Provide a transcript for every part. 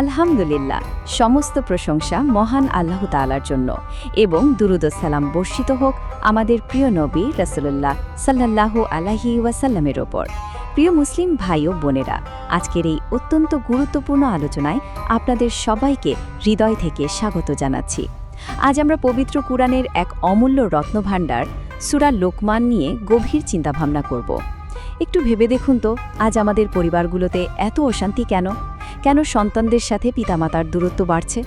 আলহামদুলিল্লাহ, সমস্ত প্রশংসা মহান আল্লাহ তাআলার জন্য এবং দুরুদ ও সালাম বর্ষিত হোক আমাদের প্রিয় নবী রাসূলুল্লাহ সাল্লাল্লাহু আলাইহি ওয়াসাল্লামের ওপর। প্রিয় মুসলিম ভাই ও বোনেরা, আজকের এই অত্যন্ত গুরুত্বপূর্ণ আলোচনায় আপনাদের সবাইকে হৃদয় থেকে স্বাগত জানাচ্ছি। আজ আমরা পবিত্র কুরআনের এক অমূল্য রত্নভাণ্ডার সূরা লোকমান নিয়ে গভীর চিন্তাভাবনা করব। একটু ভেবে দেখুন তো, আজ আমাদের পরিবারগুলোতে এত অশান্তি কেন? কেন সন্তানদের সাথে পিতামাতার দূরত্ব বাড়ছে?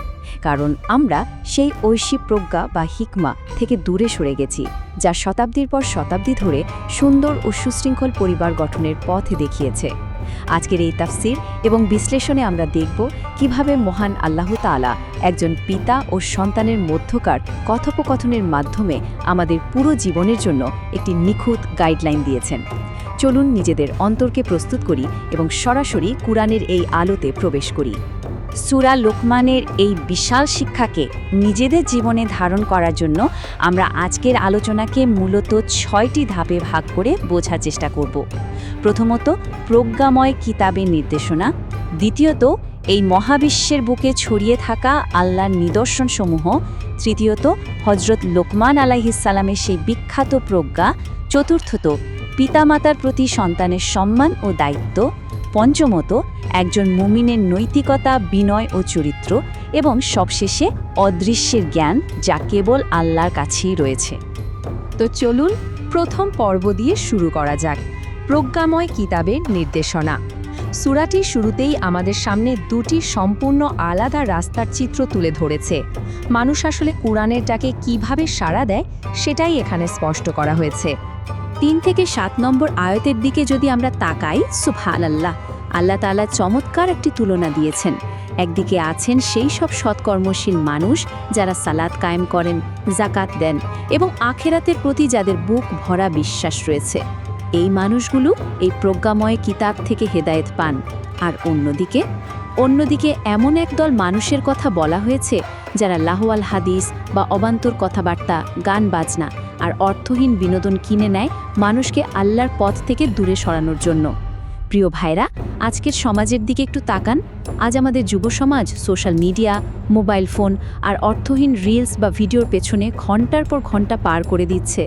কারণ আমরা সেই ঐশী প্রজ্ঞা বা হিকমা থেকে দূরে সরে গেছি, যা শতাব্দীর পর শতাব্দী ধরে সুন্দর ও সুশৃঙ্খল পরিবার গঠনের পথ দেখিয়েছে। আজকের এই তাফসির এবং বিশ্লেষণে আমরা দেখব কিভাবে মহান আল্লাহ তাআলা একজন পিতা ও সন্তানের মধ্যকার কথোপকথনের মাধ্যমে আমাদের পুরো জীবনের জন্য একটি নিখুঁত গাইডলাইন দিয়েছেন। চলুন নিজেদের অন্তরকে প্রস্তুত করি এবং সরাসরি কুরআনের এই আলোতে প্রবেশ করি। সূরা লোকমানের এই বিশাল শিক্ষাকে নিজেদের জীবনে ধারণ করার জন্য আমরা আজকের আলোচনাকে মূলত ৬টি ধাপে ভাগ করে বোঝার চেষ্টা করব। প্রথমত, প্রজ্ঞাময় কিতাবের নির্দেশনা। দ্বিতীয়ত, এই মহাবিশ্বের বুকে ছড়িয়ে থাকা আল্লাহর নিদর্শনসমূহ। তৃতীয়ত, হযরত লোকমান আলাইহিস সালামের সেই বিখ্যাত প্রজ্ঞা। চতুর্থত, পিতামাতার প্রতি সন্তানের সম্মান ও দায়িত্ব। পঞ্চমত, একজন মুমিনের নৈতিকতা, বিনয় ও চরিত্র। এবং সবশেষে অদৃশ্যের জ্ঞান, যা কেবল আল্লাহর কাছেই রয়েছে। তো চলুন প্রথম পর্ব দিয়ে শুরু করা যাক। প্রজ্ঞাময় কিতাবের নির্দেশনা। সূরাটির শুরুতেই আমাদের সামনে দুটি সম্পূর্ণ আলাদা রাস্তার চিত্র তুলে ধরেছে। মানুষ আসলে কুরআনের ডাকে কিভাবে সাড়া দেয়, সেটাই এখানে স্পষ্ট করা হয়েছে। ৩ থেকে ৭ নম্বর আয়াতের দিকে যদি আমরা তাকাই, সুবহানাল্লাহ, আল্লাহ তাআলা চমৎকার একটি তুলনা দিয়েছেন। একদিকে আছেন সেই সব সৎকর্মশীল মানুষ যারা সালাত কায়েম করেন, যাকাত দেন এবং আখিরাতের প্রতি যাদের বুক ভরা বিশ্বাস রয়েছে। এই মানুষগুলো এই প্রজ্ঞাময় কিতাব থেকে হেদায়েত পান। আর অন্যদিকে এমন একদল মানুষের কথা বলা হয়েছে যারা লাহওয়াল হাদিস বা অবান্তর কথাবার্তা, গান বাজনা আর অর্থহীন বিনোদন কিনে নেয় মানুষকে আল্লাহর পথ থেকে দূরে সরানোর জন্য। প্রিয় ভাইরা, আজকের সমাজের দিকে একটু তাকান। আজ আমাদের যুব সমাজ সোশ্যাল মিডিয়া, মোবাইল ফোন আর অর্থহীন রিলস বা ভিডিওর পেছনে ঘন্টার পর ঘন্টা পার করে দিচ্ছে।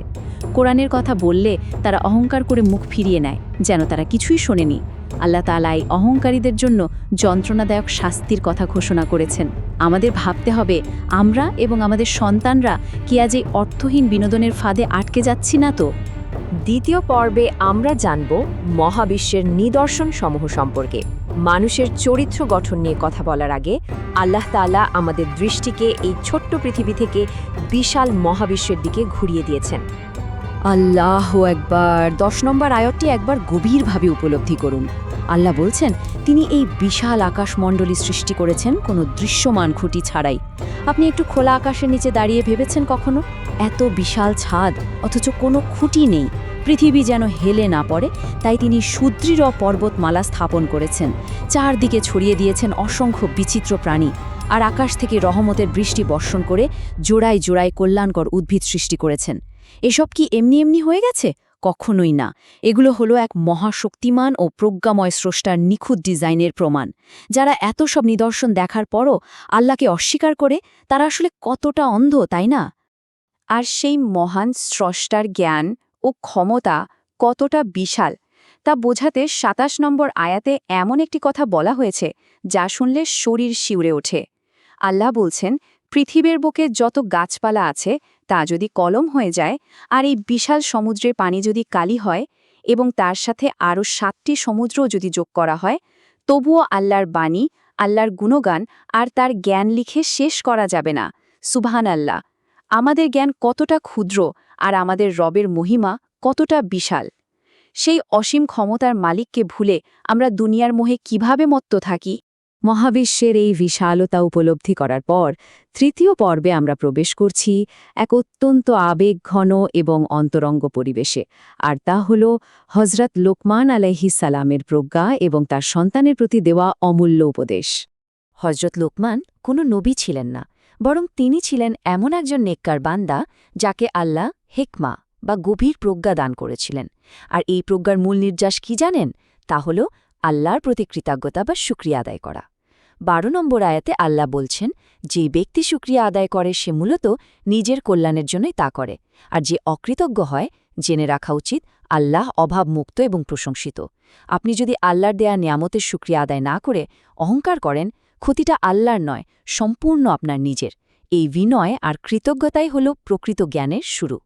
কোরআনের কথা বললে তারা অহংকার করে মুখ ফিরিয়ে নেয়, যেন তারা কিছুই শোনেনি। আল্লাহ তাআলা এই অহংকারীদের জন্য যন্ত্রণাদায়ক শাস্তির কথা ঘোষণা করেছেন। আমাদের ভাবতে হবে, আমরা এবং আমাদের সন্তানরা কি আজ এই অর্থহীন বিনোদনের ফাঁদে আটকে যাচ্ছি না তো? দ্বিতীয় পর্বে আমরা জানব মহাবিশ্বের নিদর্শনসমূহ সম্পর্কে। মানুষের চরিত্র গঠন নিয়ে কথা বলার আগে আল্লাহ তাআলা আমাদের দৃষ্টিকে এই ছোট্ট পৃথিবী থেকে বিশাল মহাবিশ্বের দিকে ঘুরিয়ে দিয়েছেন। আল্লাহু আকবার। ১০ নম্বর আয়াতটি একবার গভীরভাবে উপলব্ধি করুন। আল্লাহ বলছেন, তিনি এই বিশাল আকাশমণ্ডলী সৃষ্টি করেছেন কোনো দৃশ্যমান খুঁটি ছাড়াই। আপনি একটু খোলা আকাশের নিচে দাঁড়িয়ে ভেবেছেন কখনো? এত বিশাল ছাদ, অথচ কোনো খুঁটি নেই। পৃথিবী যেন হেলে না পড়ে, তাই তিনি সুদৃঢ় পর্বতমালা স্থাপন করেছেন। চারদিকে ছড়িয়ে দিয়েছেন অসংখ্য বিচিত্র প্রাণী। আর আকাশ থেকে রহমতের বৃষ্টি বর্ষণ করে জোড়ায় জোড়ায় কল্যাণকর উদ্ভিদ সৃষ্টি করেছেন। এসব কি এমনি এমনি হয়ে গেছে? কখনোই না। এগুলো হলো এক মহাশক্তিমান ও প্রজ্ঞাময় স্রষ্টার নিখুঁত ডিজাইনের প্রমাণ। যারা এত সব নিদর্শন দেখার পরও আল্লাহকে অস্বীকার করে, তারা আসলে কতটা অন্ধ, তাই না? আর সেই মহান স্রষ্টার জ্ঞান ও ক্ষমতা কতটা বিশাল তা বোঝাতে ২৭ নম্বর আয়াতে এমন একটি কথা বলা হয়েছে যা শুনলে শরীর শিউরে ওঠে। আল্লাহ বলছেন, পৃথিবীর বুকে যত গাছপালা আছে তা যদি কলম হয়ে যায়, আর এই বিশাল সমুদ্রের পানি যদি কালি হয় এবং তার সাথে আরও ৭টি সমুদ্রও যদি যোগ করা হয়, তবুও আল্লাহর বাণী, আল্লাহর গুণগান আর তার জ্ঞান লিখে শেষ করা যাবে না। সুবহানাল্লাহ! আমাদের জ্ঞান কতটা ক্ষুদ্র আর আমাদের রবের মহিমা কতটা বিশাল। সেই অসীম ক্ষমতার মালিককে ভুলে আমরা দুনিয়ার মোহে কিভাবে মত্ত থাকি? মহাবিশ্বের এই বিশালতা উপলব্ধি করার পর তৃতীয় পর্বে আমরা প্রবেশ করছি এক অত্যন্ত আবেগঘন এবং অন্তরঙ্গ পরিবেশে। আর তা হল হযরত লোকমান আলাইহিস সালামের প্রজ্ঞা এবং তার সন্তানের প্রতি দেওয়া অমূল্য উপদেশ। হযরত লোকমান কোনো নবী ছিলেন না, বরং তিনি ছিলেন এমন একজন নেককার বান্দা যাকে আল্লাহ হিকমা বা গভীর প্রজ্ঞা দান করেছিলেন। আর এই প্রজ্ঞার মূল নির্যাস কি জানেন? তা হল আল্লাহর প্রতি কৃতজ্ঞতা বা শুকরিয়া আদায় করা। 12 নম্বর আয়াতে আল্লাহ বলছেন, যে ব্যক্তি শুকরিয়া আদায় করে সে মূলত নিজের কল্যাণের জন্যই তা করে, আর যে অকৃতজ্ঞ হয় জেনে রাখা উচিত আল্লাহ অভাবমুক্ত এবং প্রশংসিত। আপনি যদি আল্লাহর দেয়া নিয়ামতের শুকরিয়া আদায় না করে অহংকার করেন, ক্ষতিটা আল্লাহর নয়, সম্পূর্ণ আপনার নিজের। এই বিনয় আর কৃতজ্ঞতাই হল প্রকৃত জ্ঞানের শুরু।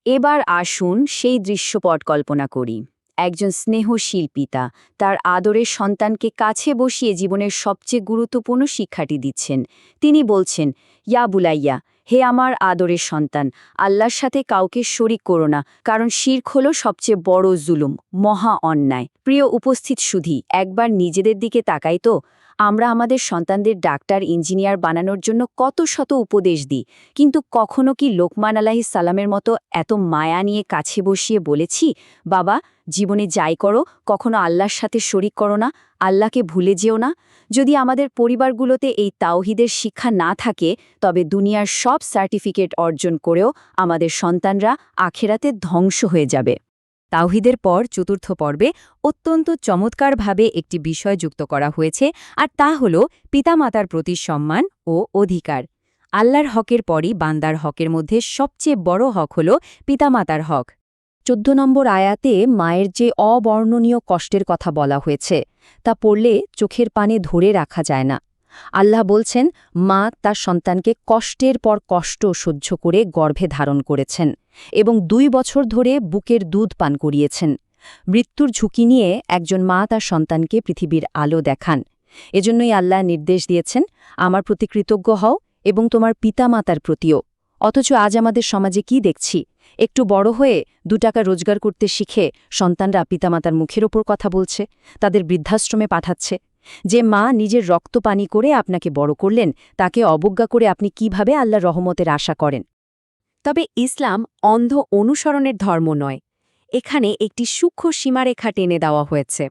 এবার আসুন সেই দৃশ্যপট কল্পনা করি। একজন স্নেহশীল পিতা তার আদরের সন্তানকে কাছে বসিয়ে জীবনের সবচেয়ে গুরুত্বপূর্ণ শিক্ষাটি দিচ্ছেন। তিনি বলছেন, ইয়া বুলাইয়া, হে আমার আদরের সন্তান, আল্লাহর সাথে কাউকে শরিক করো না, কারণ শিরক হল সবচেয়ে বড় জুলুম, মহা অন্যায়। প্রিয় উপস্থিত সুধী, একবার নিজেদের দিকে তাকাই তো। আমরা আমাদের সন্তানদের ডাক্তার, ইঞ্জিনিয়ার বানানোর জন্য কত শত উপদেশ দিই, কিন্তু কখনো কি লোকমান আলাইহিস সালামের মতো এত মায়া নিয়ে কাছে বসিয়ে বলেছি, বাবা, জীবনে যাই করো কখনো আল্লাহর সাথে শরিক করো না, আল্লাহকে ভুলে যেও না? যদি আমাদের পরিবারগুলোতে এই তাওহীদের শিক্ষা না থাকে, তবে দুনিয়ার সব সার্টিফিকেট অর্জন করেও আমাদের সন্তানরা আখেরাতে ধ্বংস হয়ে যাবে। তাওহীদের পর চতুর্থ পর্বে অত্যন্ত চমৎকারভাবে একটি বিষয় যুক্ত করা হয়েছে, আর তা হল পিতামাতার প্রতি সম্মান ও অধিকার। আল্লাহর হকের পরই বান্দার হকের মধ্যে সবচেয়ে বড় হক হল পিতামাতার হক। 14 নম্বর আয়াতে মায়ের যে অবর্ণনীয় কষ্টের কথা বলা হয়েছে, তা পড়লে চোখের পানে ধরে রাখা যায় না। আল্লাহ বলছেন, মা তার সন্তানকে কষ্টের পর কষ্ট সহ্য করে গর্ভে ধারণ করেছেন এবং 2 বছর ধরে বুকের দুধ পান করিয়েছেন। মৃত্যুর ঝুঁকি নিয়ে একজন মা তার সন্তানকে পৃথিবীর আলো দেখান। এজন্যই আল্লাহ নির্দেশ দিয়েছেন, আমার প্রতি কৃতজ্ঞ হও এবং তোমার পিতামাতার প্রতিও। অথচ আজ আমাদের সমাজে কি দেখছি? একটু বড় হয়ে 2 টাকা রোজগার করতে শিখে সন্তানরা পিতামাতার মুখের ওপর কথা বলছে, তাদের বৃদ্ধাশ্রমে পাঠাচ্ছে। যে মা নিজের রক্ত পানি করে আপনাকে বড় করলেন, তাকে অবজ্ঞা করে আপনি কিভাবে আল্লাহর রহমতের আশা করেন? তবে ইসলাম অন্ধ অনুসরণের ধর্ম নয়। এখানে একটি সূক্ষ্ম সীমারেখা টেনে দেওয়া হয়েছে।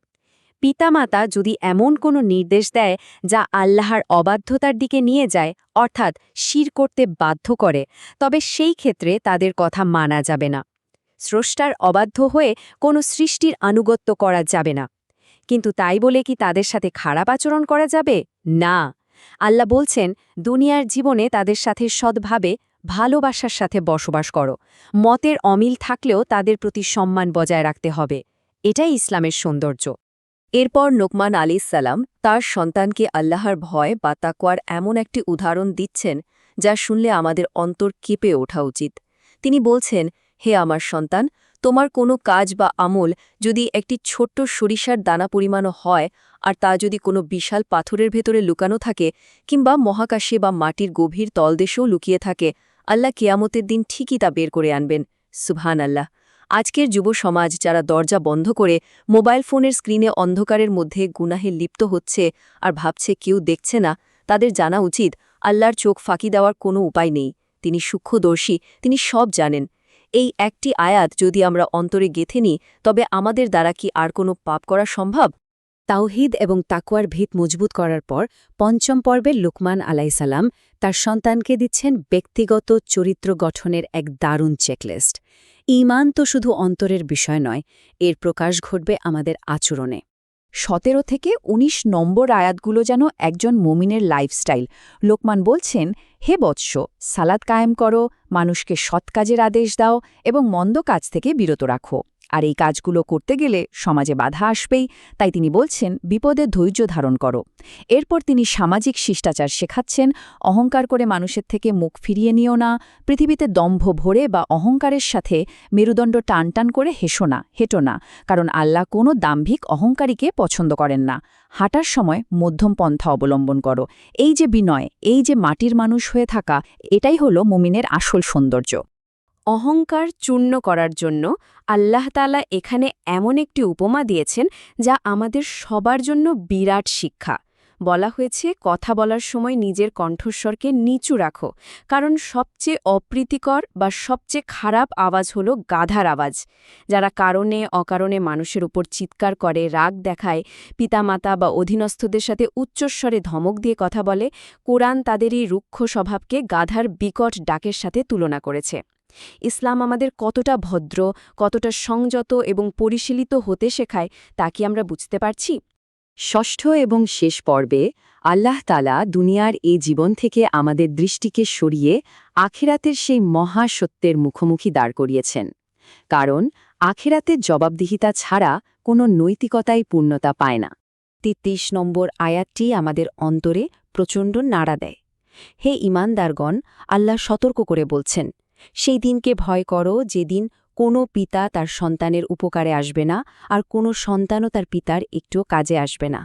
পিতামাতা যদি এমন কোনো নির্দেশ দেয় যা আল্লাহর অবাধ্যতার দিকে নিয়ে যায়, অর্থাৎ শির করতে বাধ্য করে, তবে সেই ক্ষেত্রে তাদের কথা মানা যাবে না। স্রষ্টার অবাধ্য হয়ে কোনো সৃষ্টির আনুগত্য করা যাবে না। কিন্তু তাই বলে কি তাদের সাথে খারাপ আচরণ করা যাবে? না। আল্লাহ বলছেন, দুনিয়ার জীবনে তাদের সাথে সদ্ভাবে, ভালোবাসার সাথে বসবাস করো। মতের অমিল থাকলেও তাদের প্রতি সম্মান বজায় রাখতে হবে। এটাই ইসলামের সৌন্দর্য। এরপর লোকমান আলাইহিস সালাম তার সন্তানকে আল্লাহর ভয় বা তাকওয়ার এমন একটি উদাহরণ দিচ্ছেন, যা শুনলে আমাদের অন্তর কেঁপে ওঠা উচিত। তিনি বলছেন, হে আমার সন্তান, তোমার কোনো কাজ বা আমল যদি একটি ছোট্ট সরিষার দানা পরিমাণও হয়, আর তা যদি কোনো বিশাল পাথরের ভেতরে লুকানো থাকে, কিংবা মহাকাশে বা মাটির গভীর তলদেশেও লুকিয়ে থাকে, আল্লাহ কিয়ামতের দিন ঠিকই তা বের করে আনবেন। সুবহান আল্লাহ। আজকের যুব সমাজ যারা দরজা বন্ধ করে মোবাইল ফোনের স্ক্রিনে অন্ধকারের মধ্যে গুনাহে লিপ্ত হচ্ছে আর ভাবছে কেউ দেখছে না, তাদের জানা উচিত আল্লাহর চোখ ফাঁকি দেওয়ার কোনো উপায় নেই। তিনি সূক্ষ্মদর্শী, তিনি সব জানেন। এই একটি আয়াত যদি আমরা অন্তরে গেঁথে নিই, তবে আমাদের দ্বারা কি আর কোনো পাপ করা সম্ভব? তাওহীদ এবং তাকওয়ার ভিত মজবুত করার পর 5ম পর্বে লোকমান আলাইহিস সালাম তার সন্তানকে দিচ্ছেন ব্যক্তিগত চরিত্র গঠনের এক দারুণ চেকলিস্ট। ঈমান তো শুধু অন্তরের বিষয় নয়, এর প্রকাশ ঘটবে আমাদের আচরণে। 17 থেকে 19 নম্বর আয়াতগুলো যেন একজন মুমিনের লাইফস্টাইল। লোকমান বলছেন, হে বৎস, সালাত কায়েম করো, মানুষকে সৎ কাজের আদেশ দাও এবং মন্দ কাজ থেকে বিরত রাখো। আর এই কাজগুলো করতে গেলে সমাজে বাধা আসবেই, তাই তিনি বলছেন, বিপদে ধৈর্য ধারণ করো। এরপর তিনি সামাজিক শিষ্টাচার শেখাচ্ছেন, অহংকার করে মানুষের থেকে মুখ ফিরিয়ে নিও না, পৃথিবীতে দম্ভ ভরে বা অহংকারের সাথে মেরুদণ্ড টানটান করে হেঁটো না, কারণ আল্লাহ কোনো দাম্ভিক অহংকারীকে পছন্দ করেন না। হাঁটার সময় মধ্যম পন্থা অবলম্বন করো। এই যে বিনয়, এই যে মাটির মানুষ হয়ে থাকা, এটাই হলো মুমিনের আসল সৌন্দর্য। অহংকার চূর্ণ করার জন্য আল্লাহ তাআলা এখানে এমন একটি উপমা দিয়েছেন যা আমাদের সবার জন্য বিরাট শিক্ষা। বলা হয়েছে, কথা বলার সময় নিজের কণ্ঠস্বরকে নিচু রাখো, কারণ সবচেয়ে অপ্রীতিকর বা সবচেয়ে খারাপ আওয়াজ হলো গাধার আওয়াজ। যারা কারণে অকারণে মানুষের উপর চিৎকার করে, রাগ দেখায়, পিতামাতা বা অধীনস্থদের সাথে উচ্চস্বরে ধমক দিয়ে কথা বলে, কোরআন তাদের এই রুক্ষ স্বভাবকে গাধার বিকট ডাকের সাথে তুলনা করেছে। ইসলাম আমাদের কতটা ভদ্র, কতটা সংযত এবং পরিশীলিত হতে শেখায়, তা কি আমরা বুঝতে পারছি? ষষ্ঠ এবং শেষ পর্বে আল্লাহ তাআলা দুনিয়ার এই জীবন থেকে আমাদের দৃষ্টিকে সরিয়ে আখিরাতের সেই মহাসত্যের মুখোমুখি দাঁড় করিয়েছেন। কারণ আখিরাতের জবাবদিহিতা ছাড়া কোনো নৈতিকতাই পূর্ণতা পায় না। ৩৩ নম্বর আয়াতটি আমাদের অন্তরে প্রচণ্ড নাড়া দেয়। হে ঈমানদারগণ, আল্লাহ সতর্ক করে বলছেন, সেই দিনকে ভয় করো যেদিন কোনো পিতা তার সন্তানের উপকারে আসবে না, আর কোনো সন্তানও তার পিতার একটুও কাজে আসবে না।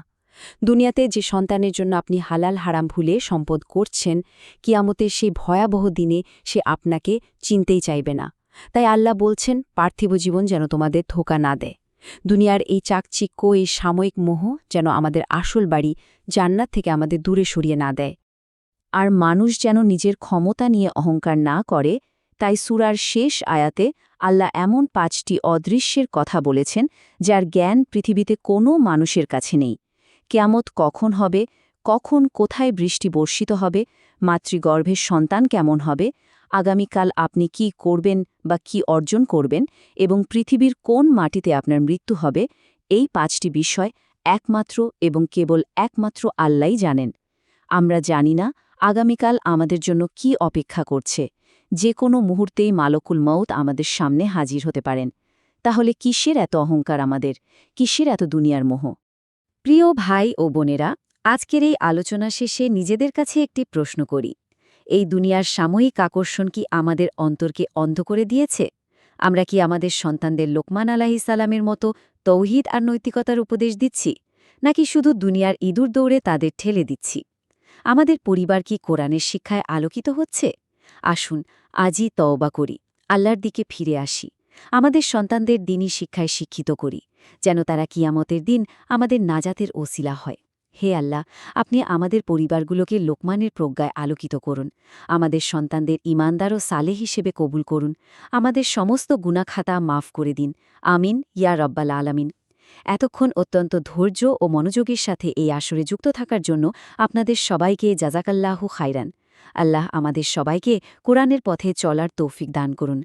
দুনিয়াতে যে সন্তানের জন্য আপনি হালাল হারাম ভুলে সম্পদ করছেন, কিয়ামতের সেই ভয়াবহ দিনে সে আপনাকে চিনতেই চাইবে না। তাই আল্লাহ বলছেন, পার্থিব জীবন যেন তোমাদের ধোঁকা না দেয়। দুনিয়ার এই চাকচিক্য, এই সাময়িক মোহ যেন আমাদের আসল বাড়ি জান্নাত থেকে আমাদের দূরে সরিয়ে না দেয়। আর মানুষ যেন নিজের ক্ষমতা নিয়ে অহংকার না করে। তাই সূরার শেষ আয়াতে আল্লাহ এমন ৫টি অদৃশ্যের কথা বলেছেন, যার জ্ঞান পৃথিবীতে কোনো মানুষের কাছে নেই। কিয়ামত কখন হবে, কখন কোথায় বৃষ্টি বর্ষিত হবে, মাতৃগর্ভের সন্তান কেমন হবে, আগামীকাল আপনি কি করবেন বা কি অর্জন করবেন, এবং পৃথিবীর কোন মাটিতে আপনার মৃত্যু হবে, এই ৫টি বিষয় একমাত্র এবং কেবল একমাত্র আল্লাহই জানেন। আমরা জানি না আগামীকাল আমাদের জন্য কি অপেক্ষা করছে। যে কোনো মুহূর্তেই মালকুল মউত আমাদের সামনে হাজির হতে পারেন। তাহলে কিসের এত অহংকার আমাদের, কিসের এত দুনিয়ার মোহ? প্রিয় ভাই ও বোনেরা, আজকের এই আলোচনা শেষে নিজেদের কাছে একটি প্রশ্ন করি। এই দুনিয়ার সাময়িক আকর্ষণ কি আমাদের অন্তরকে অন্ধ করে দিয়েছে? আমরা কি আমাদের সন্তানদের লোকমান আলাইহিস সালামের মতো তৌহিদ আর নৈতিকতার উপদেশ দিচ্ছি, নাকি শুধু দুনিয়ার ইঁদুর দৌড়ে তাদের ঠেলে দিচ্ছি? আমাদের পরিবার কি কোরআনের শিক্ষায় আলোকিত হচ্ছে? আসুন আজই তওবা করি, আল্লাহর দিকে ফিরে আসি, আমাদের সন্তানদের দ্বীনি শিক্ষায় শিক্ষিত করি, যেন তারা কিয়ামতের দিন আমাদের নাজাতের ওসিলা হয়। হে আল্লাহ, আপনি আমাদের পরিবারগুলোকে লোকমানের প্রজ্ঞায় আলোকিত করুন, আমাদের সন্তানদের ঈমানদার ও সালেহ হিসেবে কবুল করুন, আমাদের সমস্ত গুনাহখাতা মাফ করে দিন। আমিন ইয়া রব্বাল আলামিন। এতক্ষণ অত্যন্ত ধৈর্য ও মনোযোগের সাথে এই আসরে যুক্ত থাকার জন্য আপনাদের সবাইকে জাযাকাল্লাহু খাইরান। আল্লাহ আমাদের সবাইকে কোরআনের পথে চলার তৌফিক দান করুন।